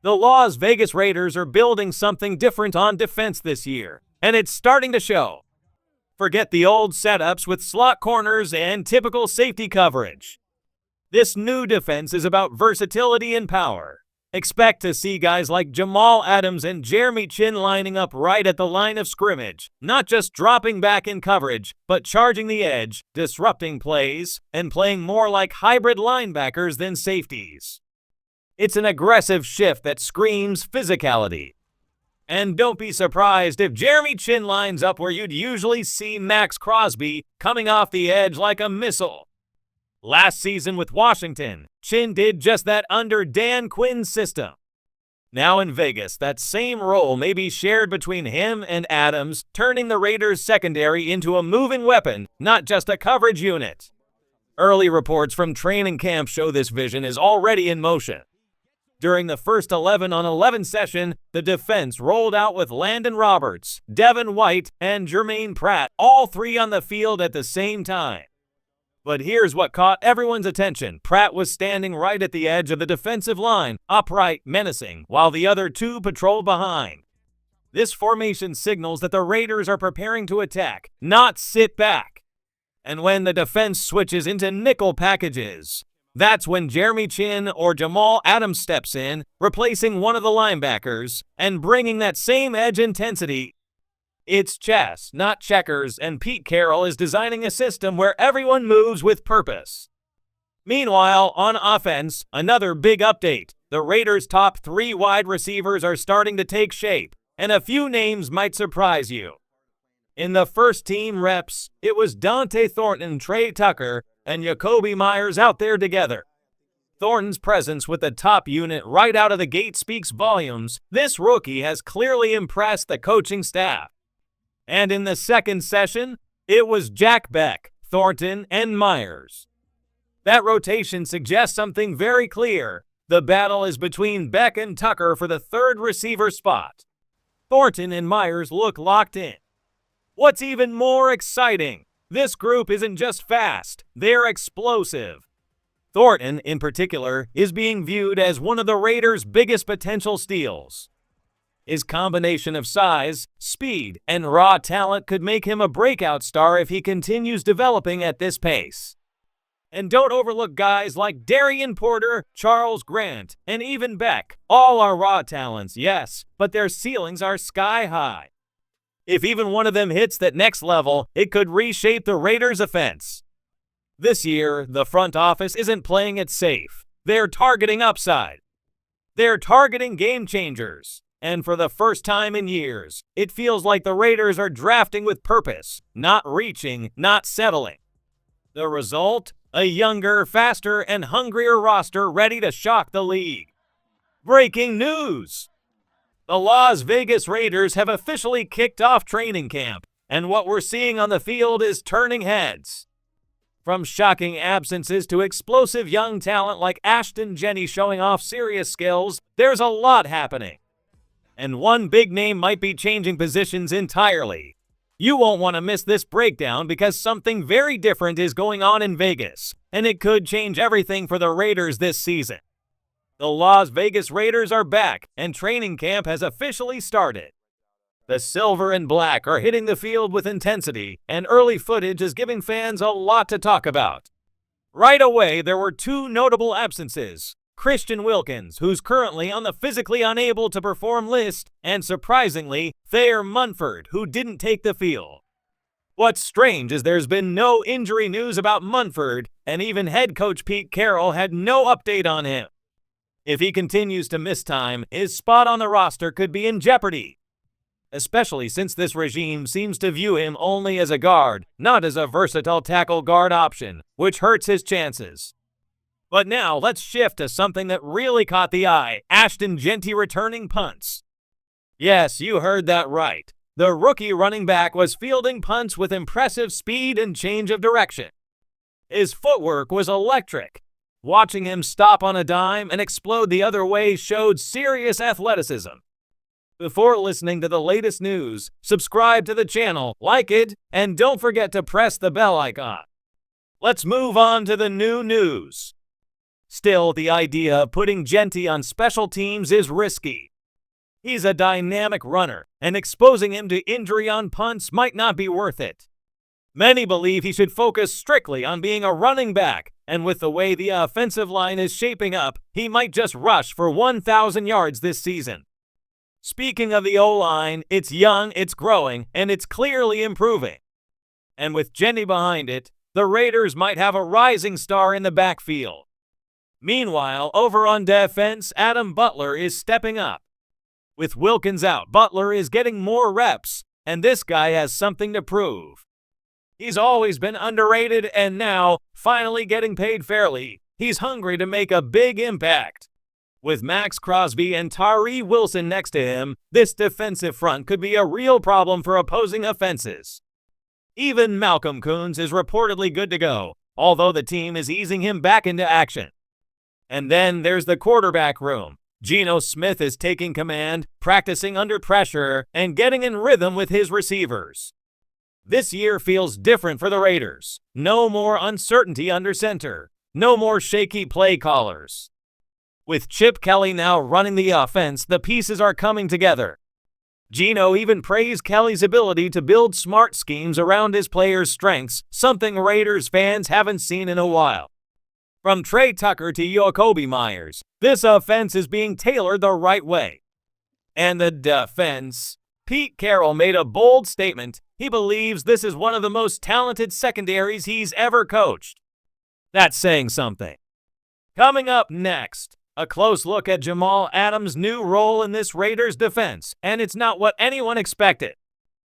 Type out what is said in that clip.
The Las Vegas Raiders are building something different on defense this year, and it's starting to show. Forget the old setups with slot corners and typical safety coverage. This new defense is about versatility and power. Expect to see guys like Jamal Adams and Jeremy Chin lining up right at the line of scrimmage, not just dropping back in coverage, but charging the edge, disrupting plays, and playing more like hybrid linebackers than safeties. It's an aggressive shift that screams physicality. And don't be surprised if Jeremy Chin lines up where you'd usually see Max Crosby, coming off the edge like a missile. Last season with Washington, Chin did just that under Dan Quinn's system. Now in Vegas, that same role may be shared between him and Adams, turning the Raiders' secondary into a moving weapon, not just a coverage unit. Early reports from training camp show this vision is already in motion. During the first 11-on-11 session, the defense rolled out with Landon Roberts, Devin White, and Jermaine Pratt, all three on the field at the same time. But here's what caught everyone's attention. Pratt was standing right at the edge of the defensive line, upright, menacing, while the other two patrolled behind. This formation signals that the Raiders are preparing to attack, not sit back. And when the defense switches into nickel packages, that's when Jeremy Chin or Jamal Adams steps in, replacing one of the linebackers, and bringing that same edge intensity. It's chess, not checkers, and Pete Carroll is designing a system where everyone moves with purpose. Meanwhile, on offense, another big update. The Raiders' top 3 wide receivers are starting to take shape, and a few names might surprise you. In the first team reps, it was Dante Thornton, Trey Tucker, and Jakobi Meyers out there together. Thornton's presence with the top unit right out of the gate speaks volumes. This rookie has clearly impressed the coaching staff. And in the second session, it was Jack Beck, Thornton, and Meyers. That rotation suggests something very clear. The battle is between Beck and Tucker for the third receiver spot. Thornton and Meyers look locked in. What's even more exciting, this group isn't just fast, they're explosive. Thornton, in particular, is being viewed as one of the Raiders' biggest potential steals. His combination of size, speed, and raw talent could make him a breakout star if he continues developing at this pace. And don't overlook guys like Darian Porter, Charles Grant, and even Beck. All are raw talents, yes, but their ceilings are sky high. If even one of them hits that next level, it could reshape the Raiders' offense. This year, the front office isn't playing it safe. They're targeting upside. They're targeting game changers. And for the first time in years, it feels like the Raiders are drafting with purpose, not reaching, not settling. The result? A younger, faster, and hungrier roster ready to shock the league. Breaking news! The Las Vegas Raiders have officially kicked off training camp, and what we're seeing on the field is turning heads. From shocking absences to explosive young talent like Ashton Jenney showing off serious skills, there's a lot happening. And one big name might be changing positions entirely. You won't want to miss this breakdown because something very different is going on in Vegas, and it could change everything for the Raiders this season. The Las Vegas Raiders are back, and training camp has officially started. The silver and black are hitting the field with intensity, and early footage is giving fans a lot to talk about. Right away, there were 2 notable absences. Christian Wilkins, who's currently on the physically unable to perform list, and surprisingly, Thayer Munford, who didn't take the field. What's strange is there's been no injury news about Munford, and even head coach Pete Carroll had no update on him. If he continues to miss time, his spot on the roster could be in jeopardy. Especially since this regime seems to view him only as a guard, not as a versatile tackle guard option, which hurts his chances. But now let's shift to something that really caught the eye: Ashton Jenney returning punts. Yes, you heard that right. The rookie running back was fielding punts with impressive speed and change of direction. His footwork was electric. Watching him stop on a dime and explode the other way showed serious athleticism. Before listening to the latest news, subscribe to the channel, like it, and don't forget to press the bell icon. Let's move on to the new news. Still, the idea of putting Genty on special teams is risky. He's a dynamic runner, and exposing him to injury on punts might not be worth it. Many believe he should focus strictly on being a running back, and with the way the offensive line is shaping up, he might just rush for 1,000 yards this season. Speaking of the O-line, it's young, it's growing, and it's clearly improving. And with Genty behind it, the Raiders might have a rising star in the backfield. Meanwhile, over on defense, Adam Butler is stepping up. With Wilkins out, Butler is getting more reps, and this guy has something to prove. He's always been underrated, and now, finally getting paid fairly, he's hungry to make a big impact. With Max Crosby and Tyree Wilson next to him, this defensive front could be a real problem for opposing offenses. Even Malcolm Koonce is reportedly good to go, although the team is easing him back into action. And then there's the quarterback room. Geno Smith is taking command, practicing under pressure, and getting in rhythm with his receivers. This year feels different for the Raiders. No more uncertainty under center. No more shaky play callers. With Chip Kelly now running the offense, the pieces are coming together. Geno even praised Kelly's ability to build smart schemes around his players' strengths, something Raiders fans haven't seen in a while. From Trey Tucker to Jakobi Meyers, this offense is being tailored the right way. And the defense. Pete Carroll made a bold statement. He believes this is one of the most talented secondaries he's ever coached. That's saying something. Coming up next, a close look at Jamal Adams' new role in this Raiders defense, and it's not what anyone expected.